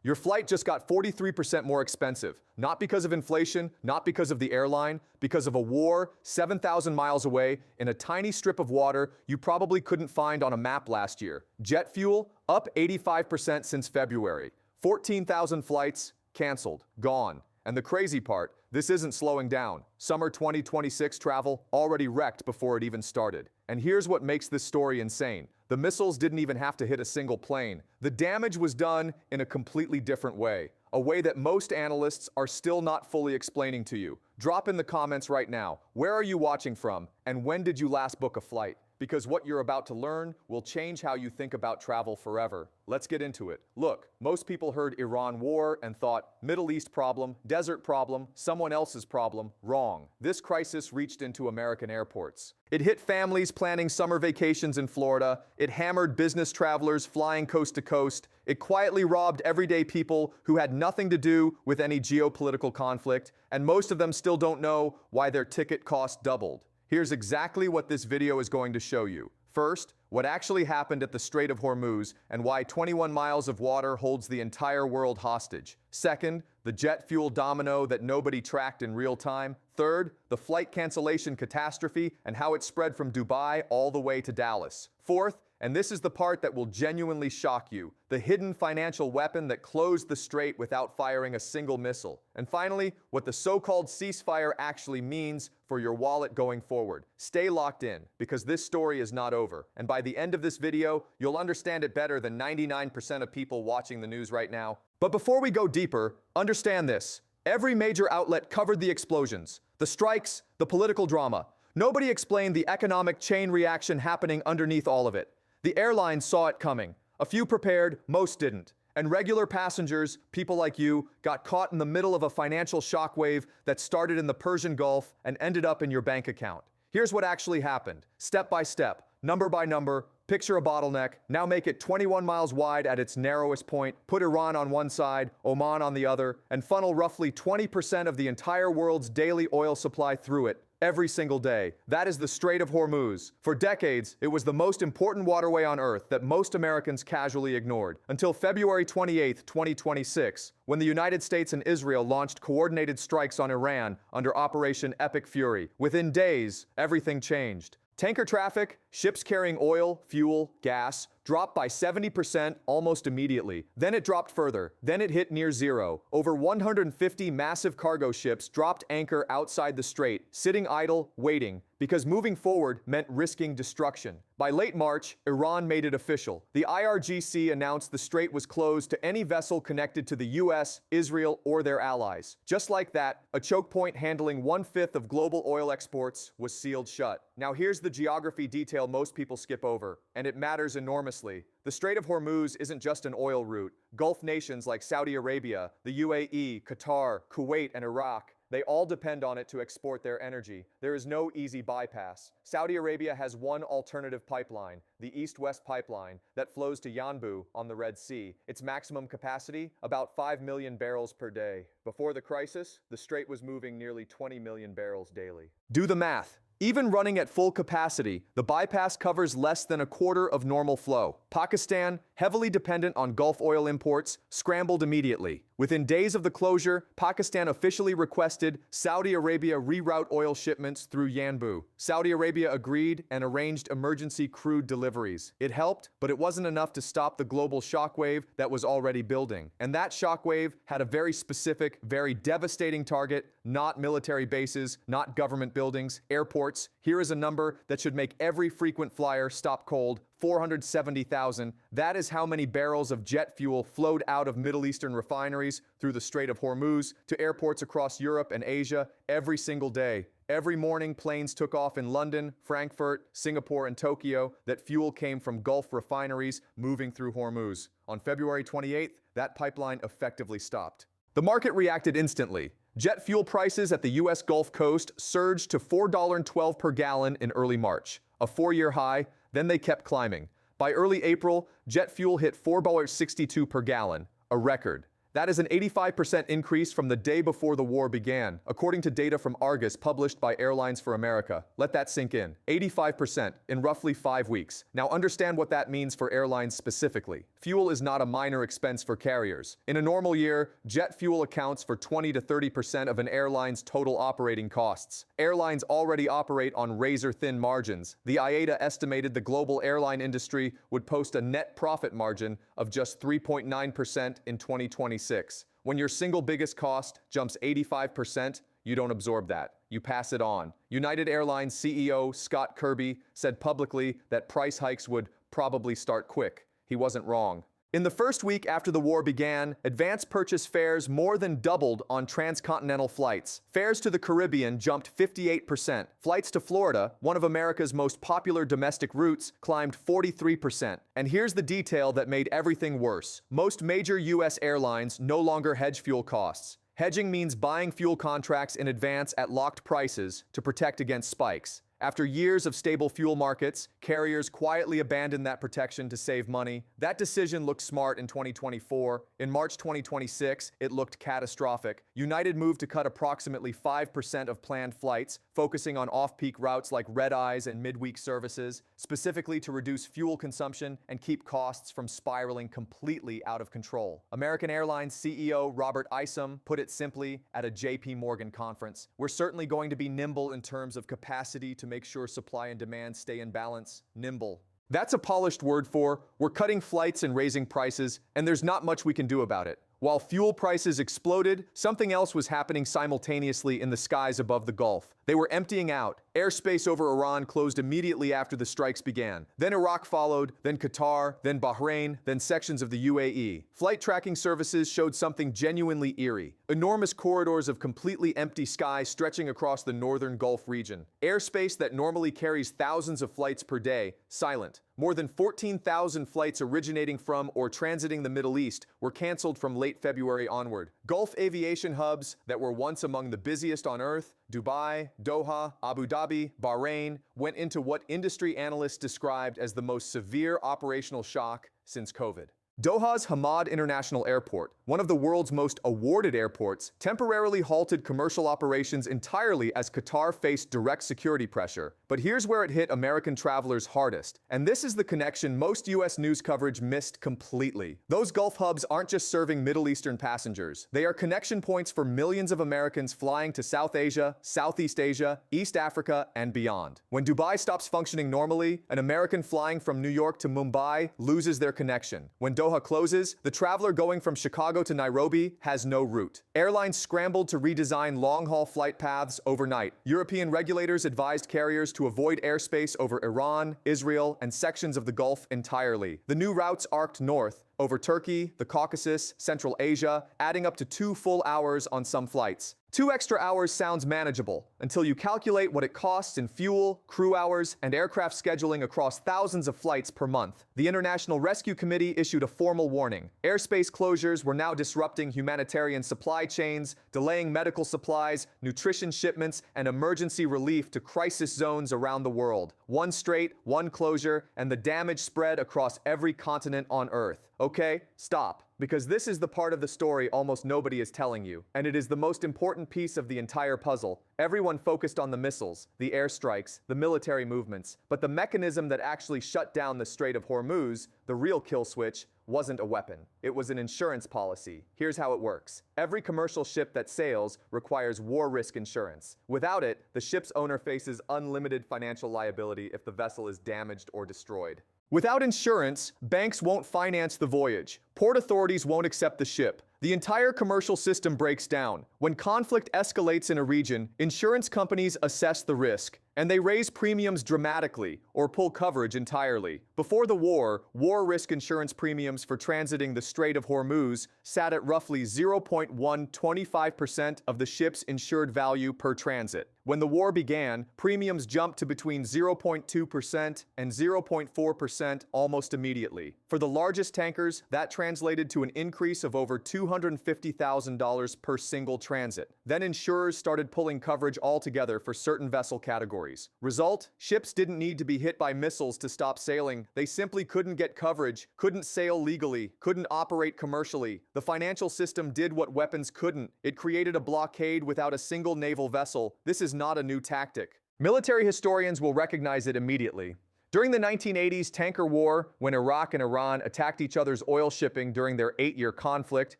Your flight just got 43% more expensive. Not because of inflation, not because of the airline, because of a war 7,000 miles away in a tiny strip of water you probably couldn't find on a map last year. Jet fuel up 85% since February. 14,000 flights canceled, gone. And the crazy part, this isn't slowing down. Summer 2026 travel already wrecked before it even started. And here's what makes this story insane. The missiles didn't even have to hit a single plane. The damage was done in a completely different way, a way that most analysts are still not fully explaining to you. Drop in the comments right now, where are you watching from, and when did you last book a flight? Because what you're about to learn will change how you think about travel forever. Let's get into it. Look, most people heard Iran war and thought, Middle East problem, desert problem, someone else's problem. Wrong. This crisis reached into American airports. It hit families planning summer vacations in Florida. It hammered business travelers flying coast to coast. It quietly robbed everyday people who had nothing to do with any geopolitical conflict, and most of them still don't know why their ticket cost doubled. Here's exactly what this video is going to show you. First, what actually happened at the Strait of Hormuz and why 21 miles of water holds the entire world hostage. Second, the jet fuel domino that nobody tracked in real time. Third, the flight cancellation catastrophe and how it spread from Dubai all the way to Dallas. Fourth, and this is the part that will genuinely shock you, the hidden financial weapon that closed the strait without firing a single missile. And finally, what the so-called ceasefire actually means for your wallet going forward. Stay locked in, because this story is not over. And by the end of this video, you'll understand it better than 99% of people watching the news right now. But before we go deeper, understand this. Every major outlet covered the explosions, the strikes, the political drama. Nobody explained the economic chain reaction happening underneath all of it. The airlines saw it coming. A few prepared, most didn't. And regular passengers, people like you, got caught in the middle of a financial shockwave that started in the Persian Gulf and ended up in your bank account. Here's what actually happened. Step by step, number by number, picture a bottleneck, now make it 21 miles wide at its narrowest point, put Iran on one side, Oman on the other, and funnel roughly 20% of the entire world's daily oil supply through it. Every single day. That is the Strait of Hormuz. For decades, it was the most important waterway on Earth that most Americans casually ignored, until February 28, 2026, when the United States and Israel launched coordinated strikes on Iran under Operation Epic Fury. Within days, everything changed. Tanker traffic, ships carrying oil, fuel, gas, dropped by 70% almost immediately. Then it dropped further. Then it hit near zero. Over 150 massive cargo ships dropped anchor outside the strait, sitting idle, waiting, because moving forward meant risking destruction. By late March, Iran made it official. The IRGC announced the strait was closed to any vessel connected to the US, Israel, or their allies. Just like that, a choke point handling 1/5 of global oil exports was sealed shut. Now here's the geography detail most people skip over, and it matters enormously. The Strait of Hormuz isn't just an oil route. Gulf nations like Saudi Arabia, the UAE, Qatar, Kuwait, and Iraq, they all depend on it to export their energy. There is no easy bypass. Saudi Arabia has one alternative pipeline, the East-West Pipeline, that flows to Yanbu on the Red Sea. Its maximum capacity, about 5 million barrels per day. Before the crisis, the strait was moving nearly 20 million barrels daily. Do the math. Even running at full capacity, the bypass covers less than a quarter of normal flow. Pakistan, heavily dependent on Gulf oil imports, scrambled immediately. Within days of the closure, Pakistan officially requested Saudi Arabia reroute oil shipments through Yanbu. Saudi Arabia agreed and arranged emergency crude deliveries. It helped, but it wasn't enough to stop the global shockwave that was already building. And that shockwave had a very specific, very devastating target, not military bases, not government buildings, airports. Here is a number that should make every frequent flyer stop cold. 470,000. That is how many barrels of jet fuel flowed out of Middle Eastern refineries through the Strait of Hormuz to airports across Europe and Asia every single day. Every morning, planes took off in London, Frankfurt, Singapore, and Tokyo. That fuel came from Gulf refineries moving through Hormuz. On February 28th, that pipeline effectively stopped. The market reacted instantly. Jet fuel prices at the US Gulf Coast surged to $4.12 per gallon in early March, a 4-year high. Then they kept climbing. By early April, jet fuel hit $4.62 per gallon, a record. That is an 85% increase from the day before the war began, according to data from Argus published by Airlines for America. Let that sink in. 85% in roughly 5 weeks. Now understand what that means for airlines specifically. fuel is not a minor expense for carriers. In a normal year, jet fuel accounts for 20 to 30% of an airline's total operating costs. Airlines already operate on razor-thin margins. The IATA estimated the global airline industry would post a net profit margin of just 3.9% in 2026. When your single biggest cost jumps 85%, you don't absorb that. You pass it on. United Airlines CEO Scott Kirby said publicly that price hikes would probably start quick. He wasn't wrong. In the first week after the war began, advance purchase fares more than doubled on transcontinental flights. Fares to the Caribbean jumped 58%. Flights to Florida, one of America's most popular domestic routes, climbed 43%. And here's the detail that made everything worse. Most major U.S. airlines no longer hedge fuel costs. Hedging means buying fuel contracts in advance at locked prices to protect against spikes. After years of stable fuel markets, carriers quietly abandoned that protection to save money. That decision looked smart in 2024. In March 2026, it looked catastrophic. United moved to cut approximately 5% of planned flights, focusing on off-peak routes like red-eyes and midweek services, specifically to reduce fuel consumption and keep costs from spiraling completely out of control. American Airlines CEO Robert Isom put it simply at a JP Morgan conference: "We're certainly going to be nimble in terms of capacity to make sure supply and demand stay in balance." Nimble. That's a polished word for we're cutting flights and raising prices, and there's not much we can do about it. While fuel prices exploded, something else was happening simultaneously in the skies above the Gulf. They were emptying out. Airspace over Iran closed immediately after the strikes began. Then Iraq followed, then Qatar, then Bahrain, then sections of the UAE. Flight tracking services showed something genuinely eerie. Enormous corridors of completely empty sky stretching across the northern Gulf region. Airspace that normally carries thousands of flights per day, silent. More than 14,000 flights originating from or transiting the Middle East were canceled from late February onward. Gulf aviation hubs that were once among the busiest on Earth, Dubai, Doha, Abu Dhabi, Bahrain, went into what industry analysts described as the most severe operational shock since COVID. Doha's Hamad International Airport, one of the world's most awarded airports, temporarily halted commercial operations entirely as Qatar faced direct security pressure. But here's where it hit American travelers hardest, and this is the connection most U.S. news coverage missed completely. Those Gulf hubs aren't just serving Middle Eastern passengers. They are connection points for millions of Americans flying to South Asia, Southeast Asia, East Africa, and beyond. When Dubai stops functioning normally, an American flying from New York to Mumbai loses their connection. When Doha closes, the traveler going from Chicago to Nairobi has no route. Airlines scrambled to redesign long-haul flight paths overnight. European regulators advised carriers to avoid airspace over Iran, Israel, and sections of the Gulf entirely. The new routes arced north, over Turkey, the Caucasus, Central Asia, adding up to 2 full hours on some flights. 2 extra hours sounds manageable, until you calculate what it costs in fuel, crew hours, and aircraft scheduling across thousands of flights per month. The International Rescue Committee issued a formal warning. Airspace closures were now disrupting humanitarian supply chains, delaying medical supplies, nutrition shipments, and emergency relief to crisis zones around the world. One strait, one closure, and the damage spread across every continent on Earth. Okay, stop. Because this is the part of the story almost nobody is telling you, and it is the most important piece of the entire puzzle. Everyone focused on the missiles, the airstrikes, the military movements, but the mechanism that actually shut down the Strait of Hormuz, the real kill switch, wasn't a weapon. It was an insurance policy. Here's how it works. Every commercial ship that sails requires war risk insurance. Without it, the ship's owner faces unlimited financial liability if the vessel is damaged or destroyed. Without insurance, banks won't finance the voyage. Port authorities won't accept the ship. The entire commercial system breaks down. When conflict escalates in a region, insurance companies assess the risk, and they raise premiums dramatically or pull coverage entirely. Before the war risk insurance premiums for transiting the Strait of Hormuz sat at roughly 0.125% of the ship's insured value per transit. When the war began, premiums jumped to between 0.2% and 0.4% almost immediately. For the largest tankers, that translated to an increase of over $250,000 per single transit. Then insurers started pulling coverage altogether for certain vessel categories. Result? Ships didn't need to be hit by missiles to stop sailing. They simply couldn't get coverage, couldn't sail legally, couldn't operate commercially. The financial system did what weapons couldn't. It created a blockade without a single naval vessel. This is not a new tactic. Military historians will recognize it immediately. During the 1980s tanker war, when Iraq and Iran attacked each other's oil shipping during their 8-year conflict,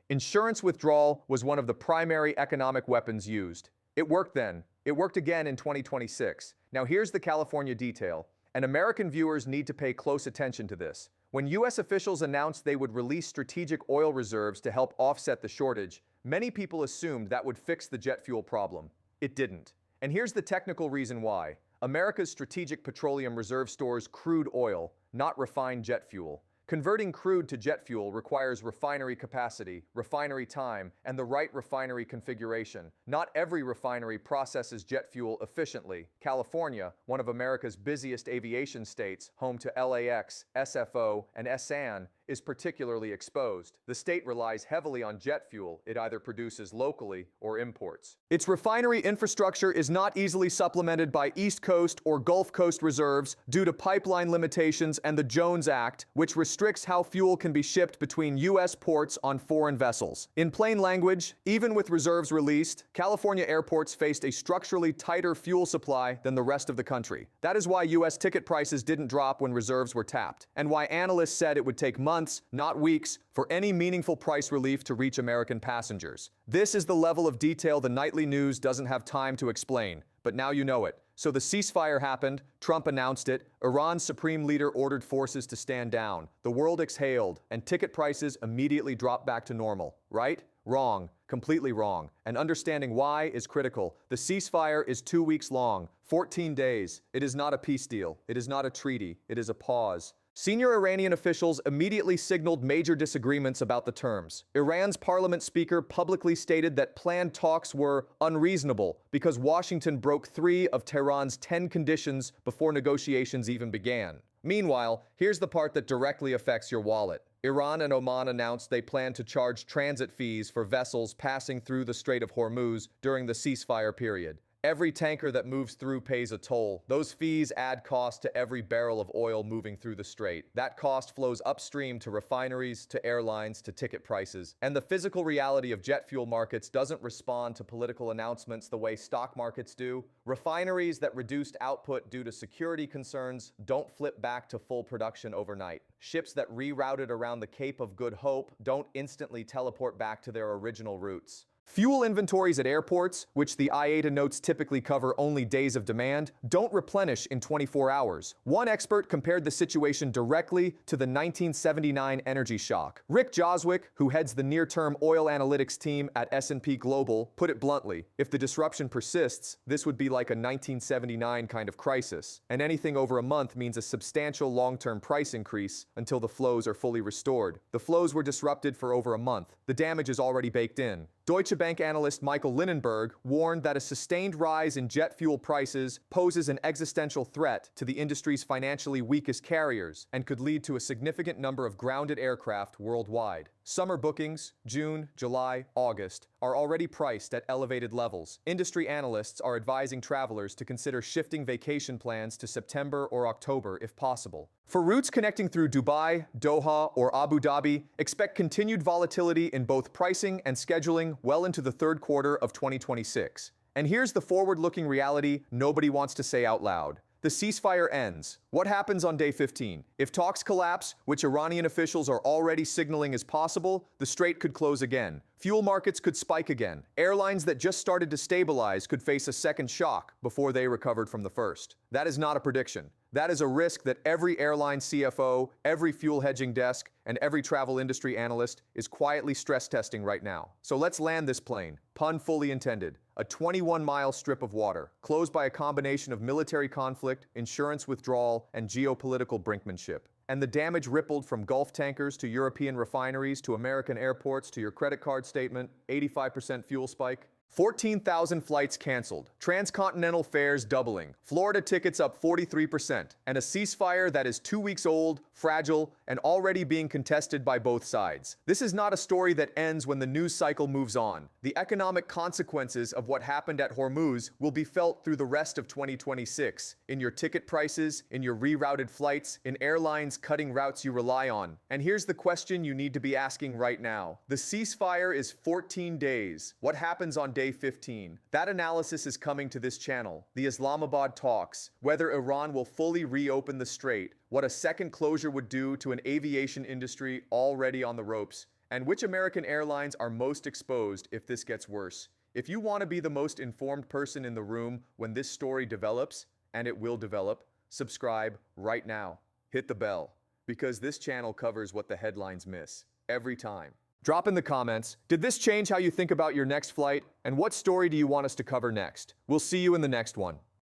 insurance withdrawal was one of the primary economic weapons used. It worked then. It worked again in 2026. Now here's the California detail, and American viewers need to pay close attention to this. When U.S. officials announced they would release strategic oil reserves to help offset the shortage, many people assumed that would fix the jet fuel problem. It didn't. And here's the technical reason why. America's strategic petroleum reserve stores crude oil, not refined jet fuel. Converting crude to jet fuel requires refinery capacity, refinery time, and the right refinery configuration. Not every refinery processes jet fuel efficiently. California, one of America's busiest aviation states, home to LAX, SFO, and SAN, is particularly exposed. The state relies heavily on jet fuel it either produces locally or imports. Its refinery infrastructure is not easily supplemented by East Coast or Gulf Coast reserves due to pipeline limitations and the Jones Act, which restricts how fuel can be shipped between U.S. ports on foreign vessels. In plain language, even with reserves released, California airports faced a structurally tighter fuel supply than the rest of the country. That is why U.S. ticket prices didn't drop when reserves were tapped, and why analysts said it would take months, not weeks, for any meaningful price relief to reach American passengers. This is the level of detail the nightly news doesn't have time to explain, but now you know it. So the ceasefire happened, Trump announced it, Iran's supreme leader ordered forces to stand down, the world exhaled, and ticket prices immediately dropped back to normal. Right? Wrong. Completely wrong. And understanding why is critical. The ceasefire is 2 weeks long, 14 days. It is not a peace deal. It is not a treaty. It is a pause. Senior Iranian officials immediately signaled major disagreements about the terms. Iran's parliament speaker publicly stated that planned talks were unreasonable because Washington broke 3 of Tehran's 10 conditions before negotiations even began. Meanwhile, here's the part that directly affects your wallet. Iran and Oman announced they plan to charge transit fees for vessels passing through the Strait of Hormuz during the ceasefire period. Every tanker that moves through pays a toll. Those fees add cost to every barrel of oil moving through the strait. That cost flows upstream to refineries, to airlines, to ticket prices. And the physical reality of jet fuel markets doesn't respond to political announcements the way stock markets do. Refineries that reduced output due to security concerns don't flip back to full production overnight. Ships that rerouted around the Cape of Good Hope don't instantly teleport back to their original routes. Fuel inventories at airports, which the IATA notes typically cover only days of demand, don't replenish in 24 hours. One expert compared the situation directly to the 1979 energy shock. Rick Joswick, who heads the near-term oil analytics team at S&P Global, put it bluntly, if the disruption persists, this would be like a 1979 kind of crisis, and anything over a month means a substantial long-term price increase until the flows are fully restored. The flows were disrupted for over a month. The damage is already baked in. Deutsche Bank analyst Michael Linenberg warned that a sustained rise in jet fuel prices poses an existential threat to the industry's financially weakest carriers and could lead to a significant number of grounded aircraft worldwide. Summer bookings, June, July, August, are already priced at elevated levels. Industry analysts are advising travelers to consider shifting vacation plans to September or October if possible. For routes connecting through Dubai, Doha, or Abu Dhabi, expect continued volatility in both pricing and scheduling well into the third quarter of 2026. And here's the forward-looking reality nobody wants to say out loud. The ceasefire ends. What happens on day 15? If talks collapse, which Iranian officials are already signaling is possible, the Strait could close again. Fuel markets could spike again. Airlines that just started to stabilize could face a second shock before they recovered from the first. That is not a prediction. That is a risk that every airline CFO, every fuel hedging desk, and every travel industry analyst is quietly stress testing right now. So let's land this plane, pun fully intended, a 21-mile strip of water, closed by a combination of military conflict, insurance withdrawal, and geopolitical brinkmanship. And the damage rippled from Gulf tankers to European refineries to American airports to your credit card statement, 85% fuel spike. 14,000 flights canceled, transcontinental fares doubling, Florida tickets up 43%, and a ceasefire that is 2 weeks old, fragile, and already being contested by both sides. This is not a story that ends when the news cycle moves on. The economic consequences of what happened at Hormuz will be felt through the rest of 2026, in your ticket prices, in your rerouted flights, in airlines cutting routes you rely on. And here's the question you need to be asking right now. The ceasefire is 14 days. What happens on day day 15. That analysis is coming to this channel. The Islamabad talks, whether Iran will fully reopen the Strait, what a second closure would do to an aviation industry already on the ropes, and which American airlines are most exposed if this gets worse. If you want to be the most informed person in the room when this story develops, and it will develop, subscribe right now. Hit the bell, because this channel covers what the headlines miss, every time. Drop in the comments, did this change how you think about your next flight, and what story do you want us to cover next? We'll see you in the next one.